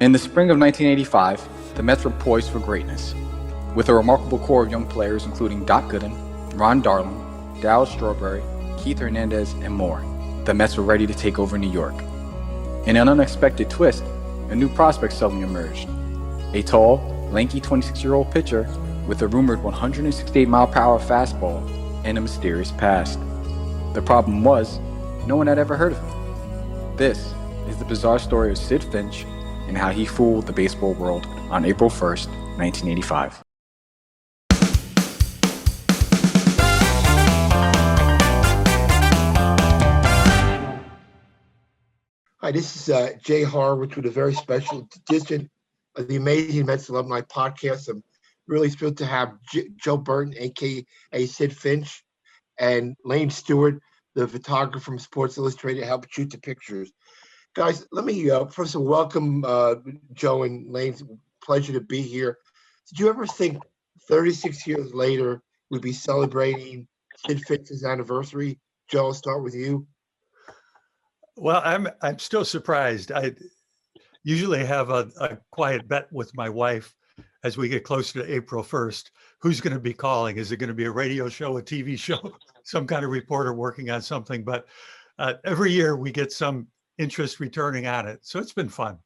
In the spring of 1985, the Mets were poised for greatness. With a remarkable core of young players including Doc Gooden, Ron Darling, Darryl Strawberry, Keith Hernandez, and more, the Mets were ready to take over New York. In an unexpected twist, a new prospect suddenly emerged. A tall, lanky 26-year-old pitcher with a rumored 168-mile-per-hour fastball and a mysterious past. The problem was, no one had ever heard of him. This is the bizarre story of Sid Finch and how he fooled the baseball world on April 1st, 1985. Hi, this is Jay Horwitz with a very special edition of the Amazing Mets Alumni podcast. I'm really thrilled to have Joe Berton, a.k.a. Sid Finch, and Layne Stewart, the photographer from Sports Illustrated, help shoot the pictures. Guys, let me first of all welcome Joe and Layne. Pleasure to be here. Did you ever think 36 years later we'd be celebrating Sid Finch's anniversary? Joe, I'll start with you. Well, I'm still surprised. I usually have a quiet bet with my wife as we get closer to April 1st. Who's going to be calling? Is it going to be a radio show, a TV show, some kind of reporter working on something? But every year we get some interest returning on it. So it's been fun.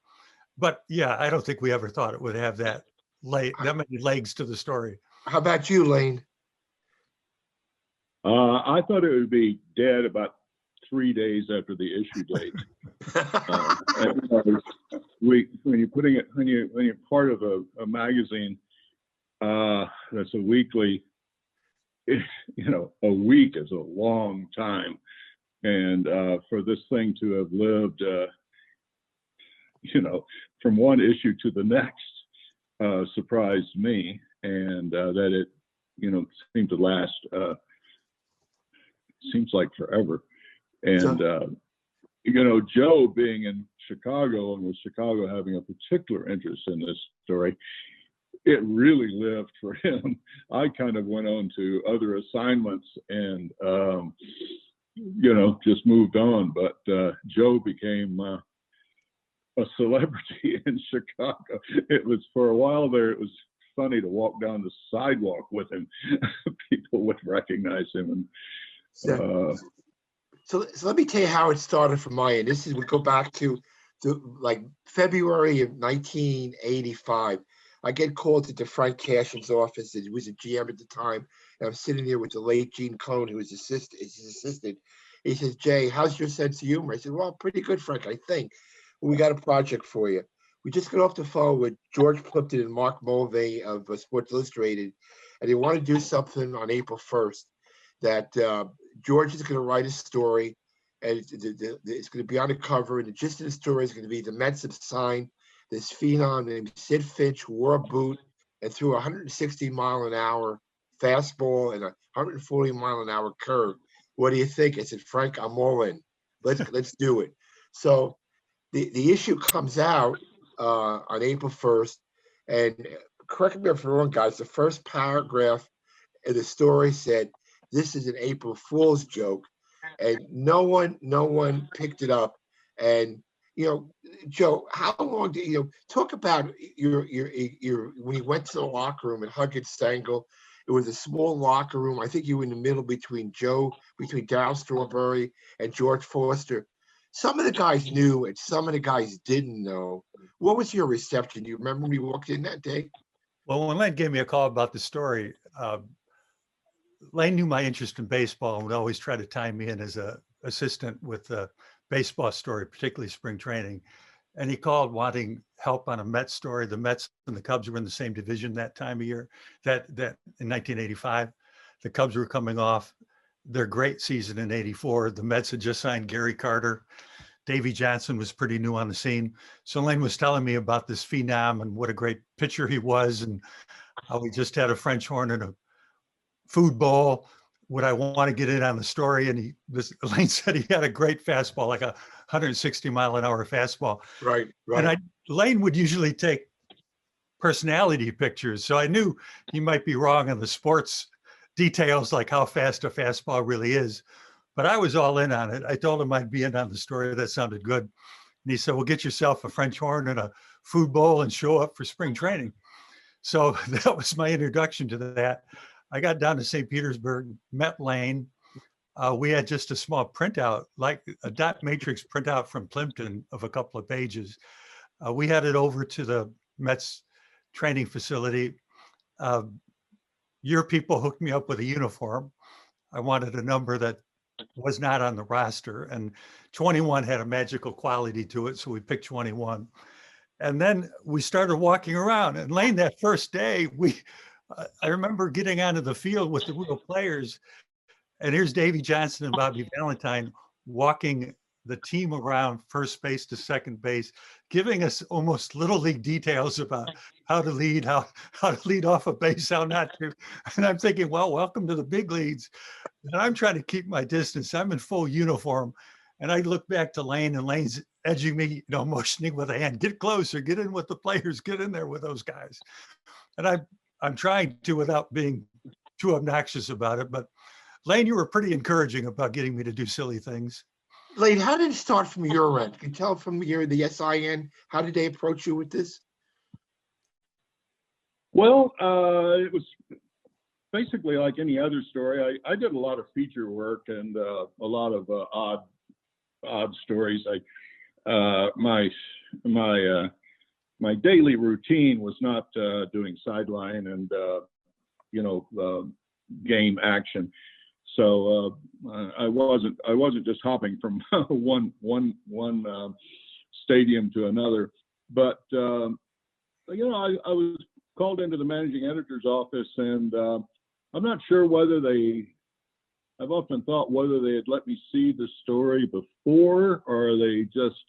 But yeah, I don't think we ever thought it would have that many legs to the story. How about you, Layne? I thought it would be dead about 3 days after the issue date. When you're part of a magazine that's a weekly, a week is a long time, and for this thing to have lived, from one issue to the next, surprised me, and that it, seemed to last. Seems like forever. And, Joe being in Chicago and with Chicago having a particular interest in this story, it really lived for him. I kind of went on to other assignments and, just moved on. But Joe became a celebrity in Chicago. It was, for a while there, it was funny to walk down the sidewalk with him. People would recognize him. And, So let me tell you how it started from my end. We go back to like February of 1985. I get called into Frank Cashin's office. He was a GM at the time. And I'm sitting there with the late Gene Cohn, who was his assistant. He says, "Jay, how's your sense of humor?" I said, "Well, pretty good, Frank, I think. Well, we got a project for you." We just got off the phone with George Plimpton and Mark Mulvey of Sports Illustrated, and they want to do something on April 1st that George is going to write a story, and it's going to be on the cover, and the gist of the story is going to be the Mets have signed this phenom named Sid Finch, who wore a boot and threw a 160-mile-an-hour fastball and a 140-mile-an-hour curve. What do you think? I said, "Frank, I'm all in. Let's do it." So the issue comes out on April 1st, and correct me if I'm wrong, guys, the first paragraph of the story said, "This is an April Fool's joke," and no one picked it up. And Joe, how long did talk about your when you went to the locker room at Huggins Stengel? It was a small locker room. I think you were in the middle between Darryl Strawberry and George Foster. Some of the guys knew and some of the guys didn't know. What was your reception? Do you remember when you walked in that day? Well, when Layne gave me a call about the story, Layne knew my interest in baseball and would always try to tie me in as a assistant with the baseball story, particularly spring training. And he called wanting help on a Mets story. The Mets and the Cubs were in the same division that time of year, that in 1985. The Cubs were coming off their great season in 84. The Mets had just signed Gary Carter. Davey Johnson was pretty new on the scene. So Layne was telling me about this phenom and what a great pitcher he was and how he just had a French horn and a food bowl. Would I want to get in on the story? And Layne said he had a great fastball, like a 160-mile-an-hour fastball. Right. And Layne would usually take personality pictures. So I knew he might be wrong on the sports details, like how fast a fastball really is. But I was all in on it. I told him I'd be in on the story. That sounded good. And he said, well, get yourself a French horn and a food bowl and show up for spring training. So that was my introduction to that. I got down to St. Petersburg, met Layne. We had just a small printout, like a dot matrix printout from Plimpton of a couple of pages. We had it over to the Mets training facility. Your people hooked me up with a uniform. I wanted a number that was not on the roster, and 21 had a magical quality to it, so we picked 21. And then we started walking around. And Layne, that first day, I remember getting onto the field with the real players, and here's Davey Johnson and Bobby Valentine walking the team around first base to second base, giving us almost little league details about how to lead, how to lead off a base, how not to. And I'm thinking, well, welcome to the big leagues. And I'm trying to keep my distance. I'm in full uniform. And I look back to Layne, and Layne's edging me, motioning with a hand, get closer, get in with the players, get in there with those guys. And I'm trying to without being too obnoxious about it. But Layne, you were pretty encouraging about getting me to do silly things. Layne, how did it start from your end? Can you tell from the SIN, how did they approach you with this? Well, it was basically like any other story. I did a lot of feature work and a lot of odd stories. My daily routine was not doing sideline and game action. So I wasn't just hopping from one stadium to another, but I was called into the managing editor's office, and I'm not sure whether I've often thought whether they had let me see the story before, or they just,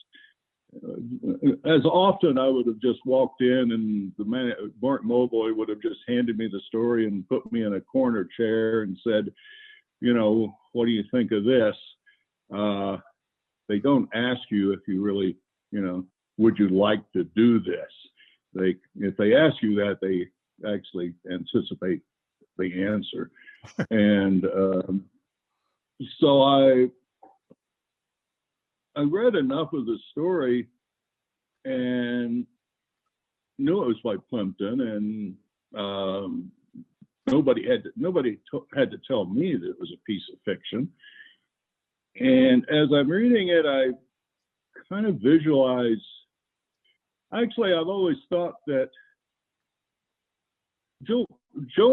as often I would have just walked in and Mark Mulvoy would have just handed me the story and put me in a corner chair and said, what do you think of this? They don't ask you if you really, would you like to do this? If they ask you that, they actually anticipate the answer. And so I read enough of the story and knew it was by Plimpton, and nobody had to tell me that it was a piece of fiction. And as I'm reading it, I kind of visualize. Actually, I've always thought that Joe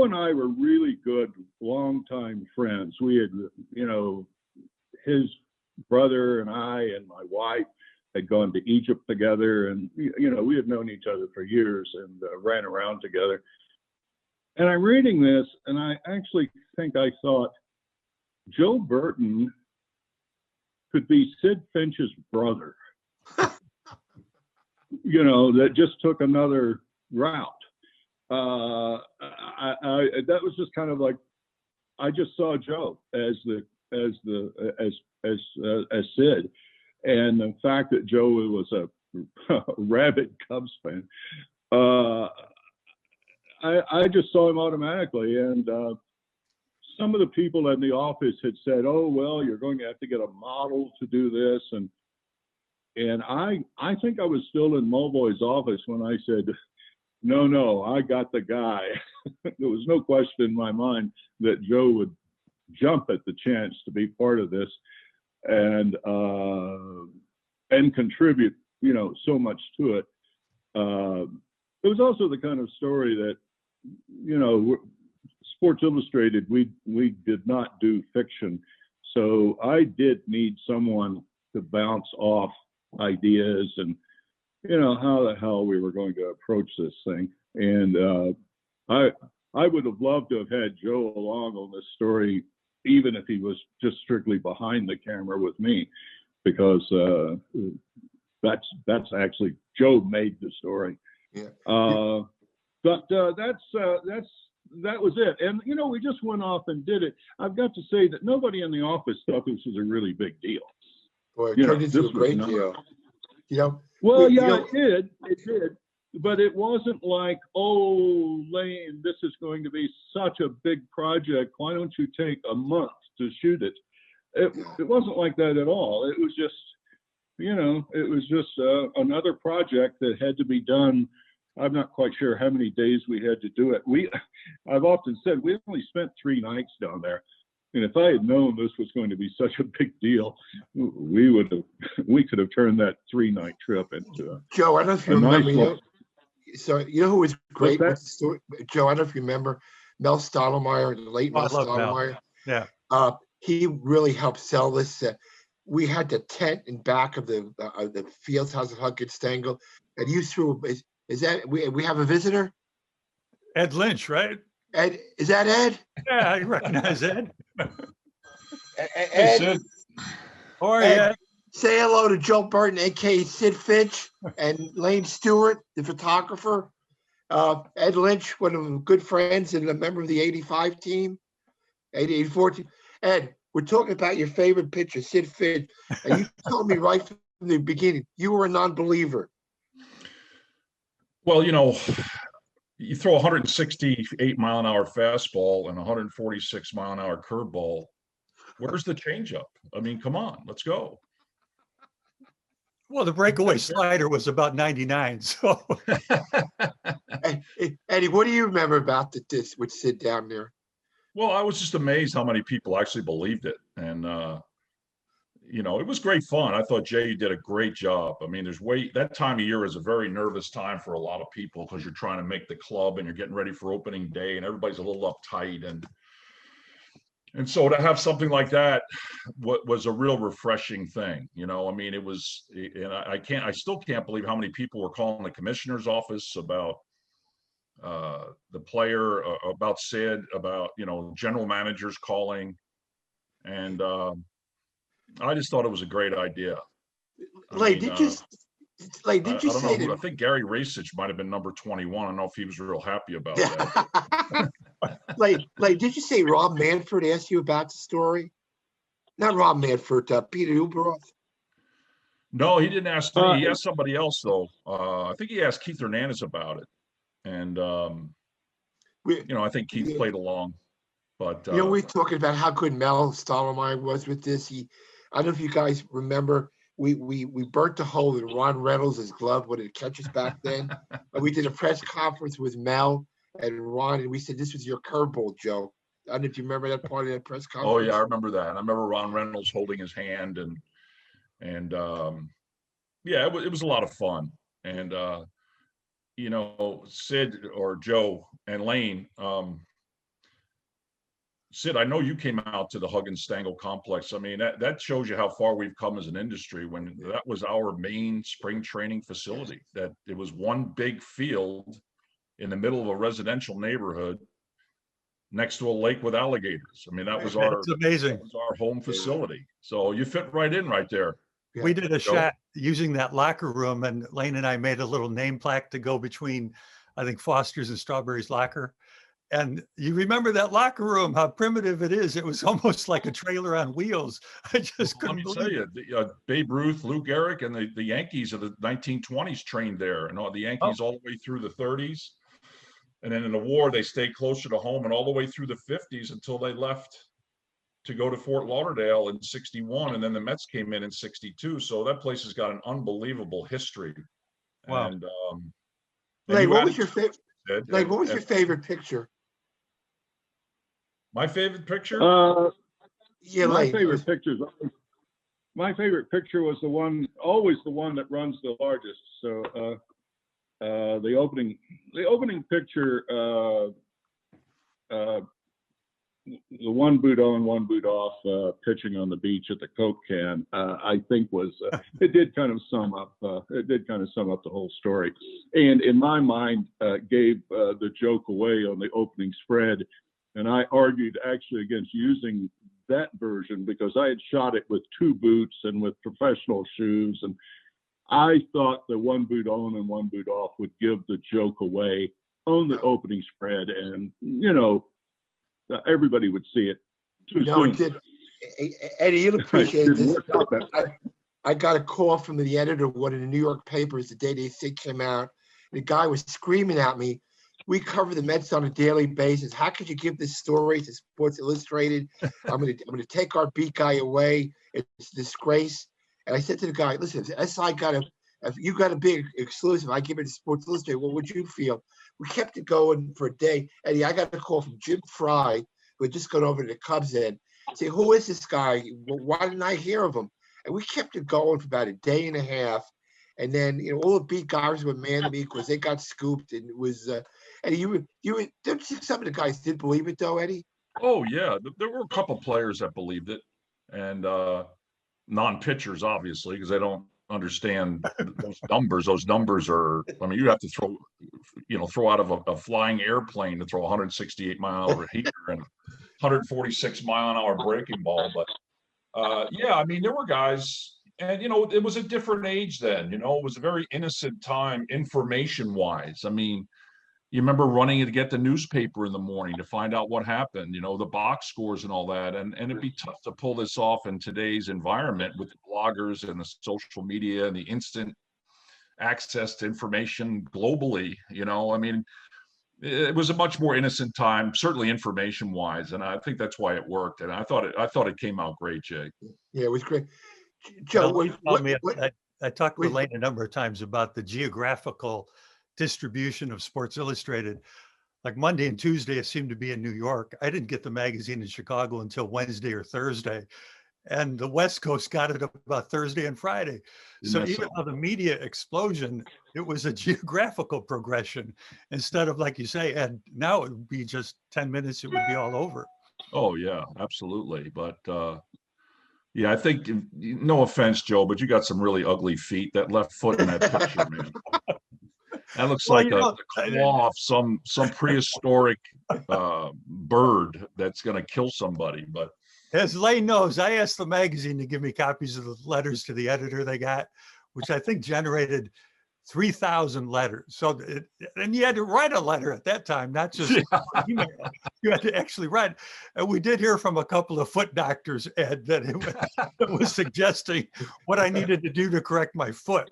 and I were really good longtime friends. We had, his brother and I and my wife had gone to Egypt together, and we had known each other for years and ran around together. And I'm reading this, and I actually think I thought Joe Berton could be Sid Finch's brother. That just took another route. That was just kind of like, I just saw Joe as Sid, and the fact that Joe was a rabid Cubs fan, I just saw him automatically. And some of the people in the office had said, "Oh, well, you're going to have to get a model to do this," and I think I was still in Mulvoy's office when I said, no, I got the guy. There was no question in my mind that Joe would jump at the chance to be part of this and contribute, so much to it. It was also the kind of story that, Sports Illustrated, we did not do fiction. So I did need someone to bounce off ideas and, how the hell we were going to approach this thing. And I would have loved to have had Joe along on this story, even if he was just strictly behind the camera with me, because that's actually, Joe made the story. Yeah. But that was it. And, we just went off and did it. I've got to say that nobody in the office thought this was a really big deal. Boy, it turned into a great deal. Well, it did. It did. But it wasn't like, oh, Layne, this is going to be such a big project. Why don't you take a month to shoot it? It wasn't like that at all. It was just, it was just another project that had to be done. I'm not quite sure how many days we had to do it. I've often said we only spent 3 nights down there. And if I had known this was going to be such a big deal, we could have turned that 3-night trip into Joe, I don't know if you remember. Nice So you know who was great that? with the story? Joe, I don't know if you remember Mel Stottlemyre, the late Mel I love Mel. Stottlemyre. Yeah. He really helped sell this. We had the tent in back of the Fields House of Huggins Stengel, and you threw. Is that we have a visitor? Ed Lynch, right? Ed, is that Ed? Yeah, I recognize Ed. Ed, Sid. How are you, Ed, Ed? say hello to Joe Berton, aka Sid Finch, and Layne Stewart, the photographer. Ed Lynch, one of the good friends and a member of the '85 team, '84 team. Ed, we're talking about your favorite pitcher, Sid Finch, and you told me right from the beginning you were a non-believer. Well, you throw 168-mile-an-hour fastball and 146-mile-an-hour curveball. Where's the changeup? I mean, come on, let's go. Well, the breakaway slider was about 99. So, Eddie, what do you remember about this with Sid down there? Well, I was just amazed how many people actually believed it. And, it was great fun. I thought Jay did a great job. I mean, that time of year is a very nervous time for a lot of people because you're trying to make the club and you're getting ready for opening day and everybody's a little uptight. And so to have something like that was a real refreshing thing. I mean, it was, and I still can't believe how many people were calling the commissioner's office about the player, about Sid, about, general managers calling. And I just thought it was a great idea. Did you say that? I think Gary Rasich might have been number 21. I don't know if he was real happy about that. Did you say Rob Manfred asked you about the story? Not Rob Manfred, Peter Uberoth. No, he didn't ask me. He asked somebody else, though. I think he asked Keith Hernandez about it. And, I think Keith played along. But we're talking about how good Mel Stottlemyre was with this. I don't know if you guys remember, we burnt a hole in Ron Reynolds' glove when it catches back then. We did a press conference with Mel and Ron, and we said, this was your curveball, Joe. I don't know if you remember that part of that press conference. Oh, yeah, I remember that. I remember Ron Reynolds holding his hand, and it was a lot of fun. And, Sid or Joe and Layne, Sid, I know you came out to the Huggins Stengel complex. I mean, that shows you how far we've come as an industry when that was our main spring training facility, that it was one big field in the middle of a residential neighborhood next to a lake with alligators. I mean, that was amazing. That was our home facility. So you fit right in right there. Yeah. We did a shot using that locker room, and Layne and I made a little name plaque to go between, I think, Foster's and Strawberry's locker. And you remember that locker room, how primitive it is. It was almost like a trailer on wheels. I just couldn't believe it. You, Babe Ruth, Lou Gehrig, and the Yankees of the 1920s trained there. And all the Yankees all the way through the 30s. And then in the war, they stayed closer to home and all the way through the 50s until they left to go to Fort Lauderdale in 61. And then the Mets came in 62. So that place has got an unbelievable history. Wow. And, what was your favorite? What was your favorite picture? My favorite picture? My favorite picture was always the one that runs the largest. So the opening picture, the one boot on, one boot off, pitching on the beach at the Coke can, I think it did kind of sum up the whole story, and in my mind gave the joke away on the opening spread. And I argued actually against using that version because I had shot it with 2 boots and with professional shoes. And I thought the one boot on and one boot off would give the joke away on the opening spread. And, everybody would see it too soon. It did. Eddie, you'll appreciate this. I got a call from the editor of one of the New York papers the day they think came out. The guy was screaming at me, we cover the Mets on a daily basis. How could you give this story to Sports Illustrated? I'm gonna take our beat guy away. It's a disgrace. And I said to the guy, listen, if you got a big exclusive, I give it to Sports Illustrated, what would you feel? We kept it going for a day. Eddie, I got a call from Jim Fry, who had just gone over to the Cubs and say, who is this guy? Why didn't I hear of him? And we kept it going for about a day and a half. And then, all the beat guys were mad at me because they got scooped. And it was, Eddie, don't you think some of the guys did believe it though, Eddie? Oh yeah, there were a couple players that believed it, and non-pitchers obviously because they don't understand those numbers. Those numbers are. I mean, you have to throw out of a flying airplane to throw 168 mile an hour heater and 146 mile an hour breaking ball. But yeah, I mean, there were guys. And, it was a different age then, it was a very innocent time information wise. I mean, you remember running to get the newspaper in the morning to find out what happened, the box scores and all that. And it'd be tough to pull this off in today's environment with the bloggers and the social media and the instant access to information globally. I mean, it was a much more innocent time, certainly information wise. And I think that's why it worked. And I thought it came out great, Jay. Yeah, it was great. Joe, I talked with Layne a number of times about the geographical distribution of Sports Illustrated. Like Monday and Tuesday, it seemed to be in New York. I didn't get the magazine in Chicago until Wednesday or Thursday. And the West Coast got it about Thursday and Friday. So even though the media explosion, it was a geographical progression instead of, like you say, and now it would be just 10 minutes, it would be all over. Oh, yeah, absolutely. But yeah, I think, no offense, Joe, but you got some really ugly feet. That left foot in that picture, man. That looks like a claw of some prehistoric bird that's going to kill somebody. But as Layne knows, I asked the magazine to give me copies of the letters to the editor they got, which I think generated 3,000 letters. So, and you had to write a letter at that time, not just email. You had to actually write. And we did hear from a couple of foot doctors, Ed, that it was suggesting what I needed to do to correct my foot.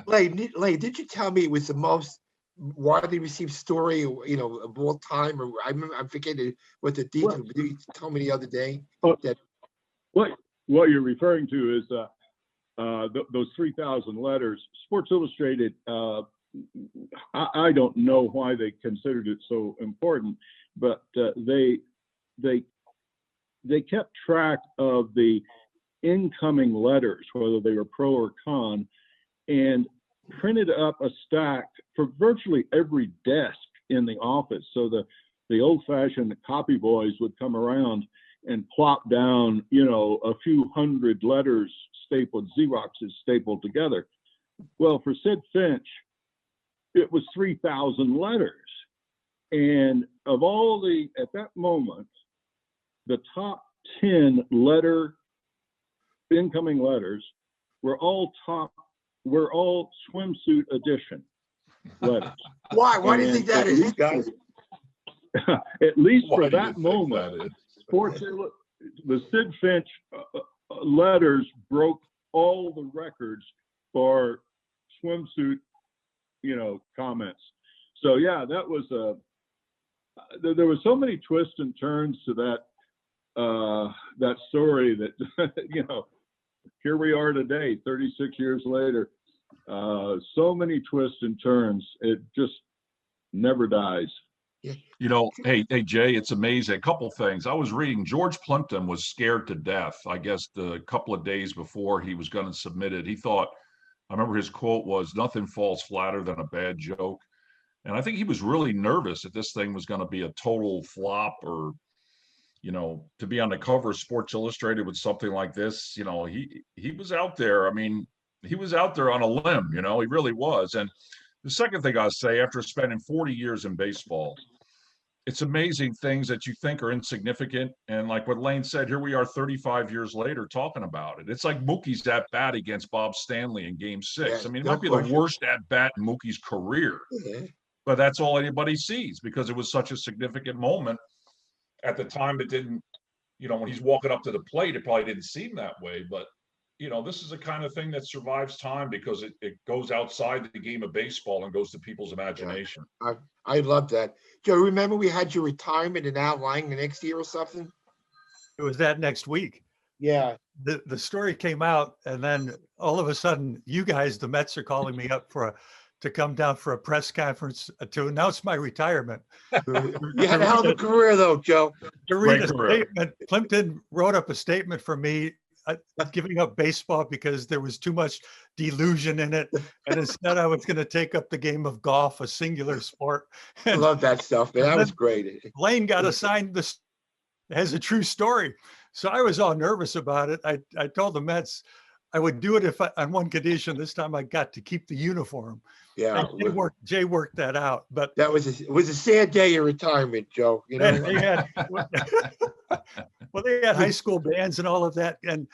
Layne, did you tell me it was the most widely received story, of all time? Or I'm forgetting what the detail. You told me the other day that what you're referring to is those 3,000 letters. Sports Illustrated, I don't know why they considered it so important, but they kept track of the incoming letters, whether they were pro or con, and printed up a stack for virtually every desk in the office. So the old-fashioned copy boys would come around and plop down, a few hundred letters Xeroxes stapled together. Well, for Sid Finch, it was 3,000 letters. And of all at that moment, the top 10 incoming letters were all swimsuit edition letters. Why do you think that is, guys? At least for that moment, the Sid Finch letters broke all the records for swimsuit, comments. So yeah, that was there were so many twists and turns to that story that here we are today, 36 years later. So many twists and turns. It just never dies. Hey Jay, it's amazing. A couple things. I was reading George Plimpton was scared to death, I guess, the couple of days before he was going to submit it. He thought, I remember his quote was, "Nothing falls flatter than a bad joke." And I think he was really nervous that this thing was going to be a total flop, or, to be on the cover of Sports Illustrated with something like this. He was out there. I mean, he was out there on a limb, he really was. And the second thing I'll say, after spending 40 years in baseball, it's amazing things that you think are insignificant. And like what Layne said, here we are 35 years later talking about it. It's like Mookie's at bat against Bob Stanley in Game 6. Yeah, I mean, it might be the worst at bat in Mookie's career, but that's all anybody sees because it was such a significant moment. At the time, it didn't, when he's walking up to the plate, it probably didn't seem that way. But, this is the kind of thing that survives time because it goes outside the game of baseball and goes to people's imagination. Yeah, I love that. Joe, remember we had your retirement in Outlying the next year or something? It was that next week. Yeah. The story came out, and then all of a sudden, you guys, the Mets, are calling me up to come down for a press conference to announce my retirement. You had a hell of a career, though, Joe. To read Great a career. statement. Plimpton wrote up a statement for me giving up baseball because there was too much delusion in it, and instead I was going to take up the game of golf, a singular sport. I love that stuff, man. That was great. Layne got assigned this as a true story. So I was all nervous about it. I told the Mets I would do it if on one condition. This time I got to keep the uniform. Yeah. Jay worked that out. But That was it was a sad day of retirement, Joe. You know, they had high school bands and all of that. And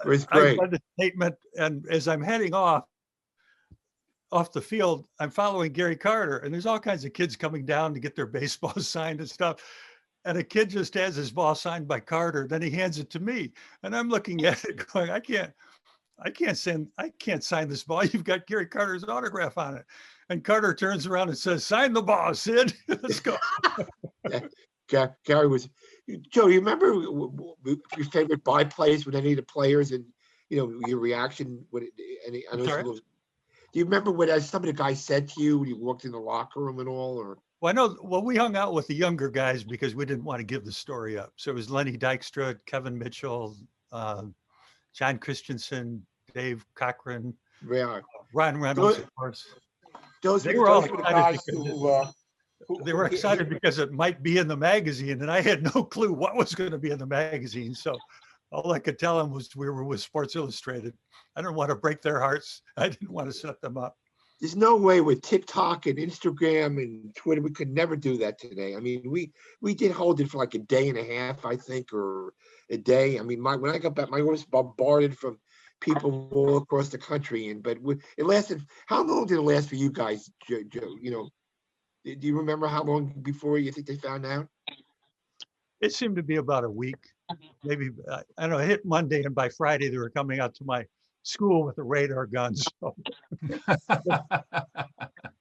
it was I great. read the statement, and as I'm heading off the field, I'm following Gary Carter, and there's all kinds of kids coming down to get their baseball signed and stuff. And a kid just has his ball signed by Carter. Then he hands it to me, and I'm looking at it going, I can't sign this ball. You've got Gary Carter's autograph on it. And Carter turns around and says, "Sign the ball, Sid." Let's go. Gary was, Joe, you remember your favorite buy plays with any of the players, and your reaction when any? I know do you remember what some of the guys said to you when you walked in the locker room and all? Or Well, we hung out with the younger guys because we didn't want to give the story up. So it was Lenny Dykstra, Kevin Mitchell, John Christensen, Dave Cochran, Ron Reynolds, of course. They were all excited they were excited because it might be in the magazine, and I had no clue what was going to be in the magazine. So all I could tell them was we were with Sports Illustrated. I didn't want to break their hearts. I didn't want to set them up. There's no way with TikTok and Instagram and Twitter, we could never do that today. I mean, we did hold it for like a day and a half, I think, or a day. I mean, when I got back, I was bombarded from people all across the country. But it lasted. How long did it last for you guys, Joe? Do you remember how long before you think they found out? It seemed to be about a week, maybe. I don't know. It hit Monday, and by Friday they were coming out to my school with the radar guns. So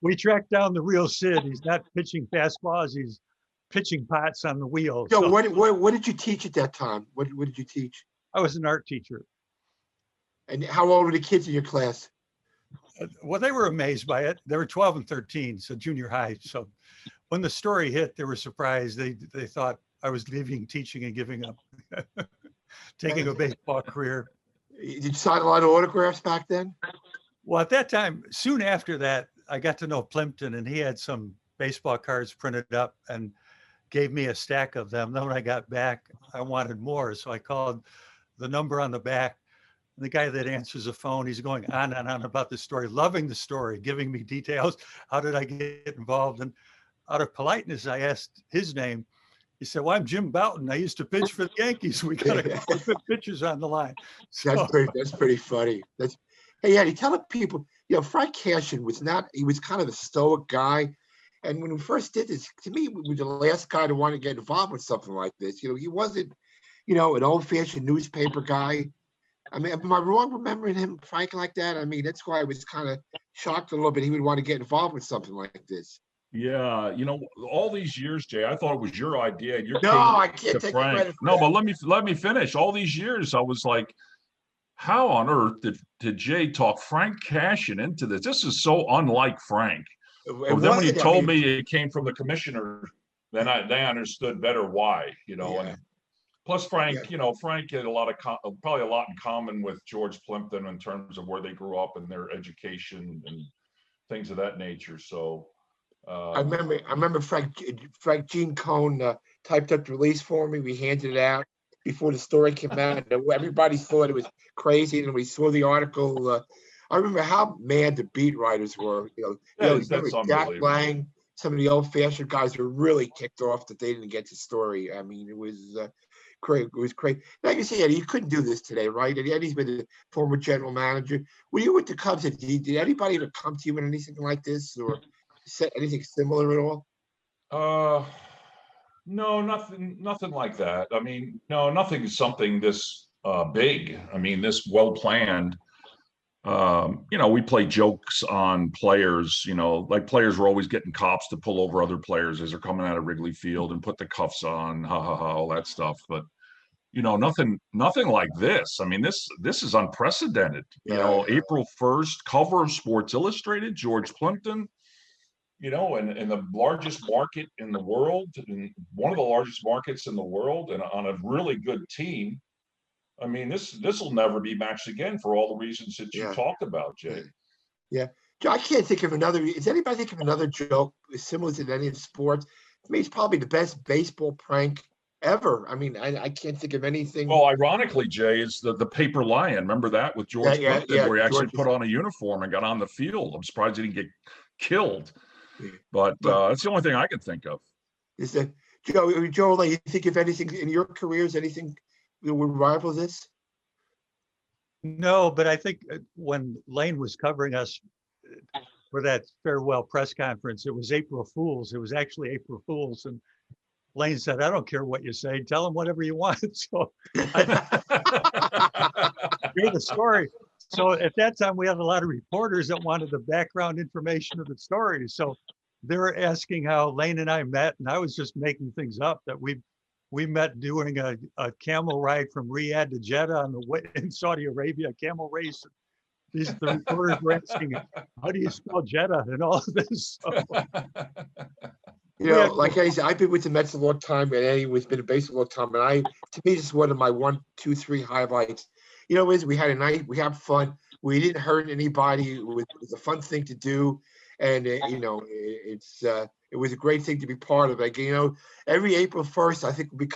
we tracked down the real Sid. He's not pitching fastballs. He's pitching pots on the wheel. Joe, what did you teach at that time? What did you teach? I was an art teacher. And how old were the kids in your class? Well, they were amazed by it. They were 12 and 13, so junior high. So when the story hit, they were surprised. They thought I was leaving teaching and giving up, taking a baseball career. Did you sign a lot of autographs back then? Well, at that time, soon after that, I got to know Plimpton, and he had some baseball cards printed up and gave me a stack of them. Then when I got back, I wanted more. So I called the number on the back. The guy that answers the phone, he's going on and on about the story, loving the story, giving me details. How did I get involved? And out of politeness, I asked his name. He said, "Well, I'm Jim Bouton. I used to pitch for the Yankees. We got a couple of good pitchers on the line." So, that's pretty funny. Hey, Eddie, tell the people, Frank Cashin he was kind of a stoic guy. And when we first did this, to me, he was the last guy to want to get involved with something like this. He wasn't, an old-fashioned newspaper guy. I mean, am I wrong remembering him, Frank, like that? I mean, that's why I was kind of shocked a little bit. He would want to get involved with something like this. Yeah, all these years, Jay, I thought it was your idea. I can't take credit for that. But let me finish. All these years, I was like, how on earth did Jay talk Frank Cashin into this? This is so unlike Frank. But then when he told me it came from the commissioner, then I understood better why. And plus Frank, Frank had probably a lot in common with George Plimpton in terms of where they grew up and their education and things of that nature. So. I remember Frank Gene Cohn typed up the release for me. We handed it out before the story came out. Everybody thought it was crazy, and when we saw the article, I remember how mad the beat writers were. That's Jack Lang, some of the old-fashioned guys were really ticked off that they didn't get the story. I mean, it was great. It was great. Like you said, Eddie, you couldn't do this today, right? Eddie's been the former general manager. When you went to Cubs, did anybody ever come to you with anything like this, or said anything similar at all? No, nothing like that. I mean, no, nothing something this big. I mean, this well planned. We play jokes on players, like players were always getting cops to pull over other players as they're coming out of Wrigley Field and put the cuffs on, ha ha ha, all that stuff. But nothing like this. I mean, this is unprecedented. April 1st, cover of Sports Illustrated, George Plimpton, in the largest market in the world, in one of the largest markets in the world, and on a really good team. I mean, this will never be matched again for all the reasons that you talked about, Jay. Yeah. I can't think of another. Does anybody think of another joke similar to any of the sports? To me, it's probably the best baseball prank ever. I mean, I can't think of anything. Well, ironically, Jay, is the paper lion. Remember that with George Plimpton, where he actually put on a uniform and got on the field. I'm surprised he didn't get killed. But that's the only thing I can think of. Is that Joe? You think of anything in your careers? Anything that would rival this? No, but I think when Layne was covering us for that farewell press conference, it was April Fool's. It was actually April Fool's, and Layne said, "I don't care what you say. Tell them whatever you want." So I hear the story. So at that time, we had a lot of reporters that wanted the background information of the story. So they were asking how Layne and I met, and I was just making things up that we met doing a camel ride from Riyadh to Jeddah on the way in Saudi Arabia, camel race. The reporters were asking, "How do you spell Jeddah?" and all of this. So, like I said, I've been with the Mets a long time, and Eddie has been a baseball a long time. And to me, this is one of my 1, 2, 3 highlights. Is we had a night, we had fun. We didn't hurt anybody. It was a fun thing to do, and it was a great thing to be part of. Like every April 1st, I think you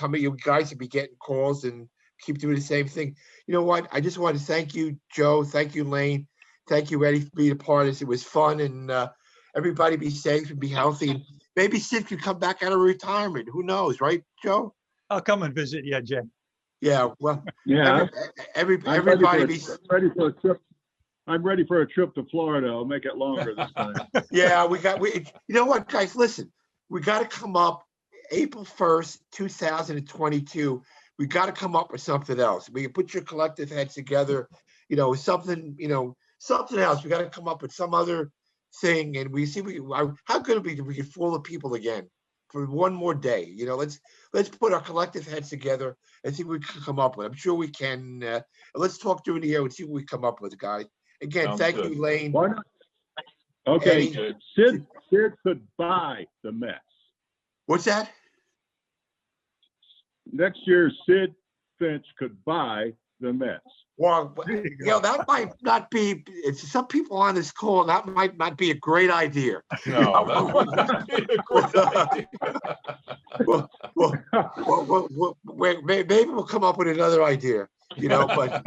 guys will be getting calls and keep doing the same thing. You know what? I just want to thank you, Joe. Thank you, Layne. Thank you, Eddie, for being a part of this. It was fun, and everybody be safe and be healthy. And maybe Sid could come back out of retirement. Who knows, right, Joe? I'll come and visit you, Jay. Yeah, well, everybody be ready for a trip. I'm ready for a trip to Florida. I'll make it longer this time. Yeah, you know what, guys? Listen, we got to come up April 1st, 2022. We got to come up with something else. We can put your collective heads together. Something else. We got to come up with some other thing, and we see how good it would be if we could fool the people again for one more day. Let's put our collective heads together and see what we can come up with. I'm sure we can. Let's talk during the year and see what we come up with, guys. Again, Sounds thank good. you, Layne. Why not? Okay, Eddie. Sid could buy the Mets. What's that? Next year, Sid Finch could buy the Mets. Well, that might not be. It's some people on this call. That might not be a great idea. No, that would not be a great idea. Maybe we'll come up with another idea. But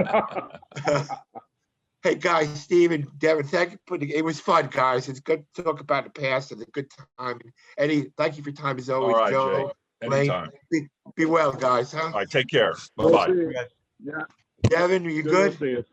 hey, guys, Steve and Devin, thank you for it was fun, guys. It's good to talk about the past and a good time. Eddie, thank you for your time as always. All right, Joe, Jay. Layne, Anytime. be well, guys. Huh? All right, take care. Bye-bye. Yeah. Devin, are you good? To see you.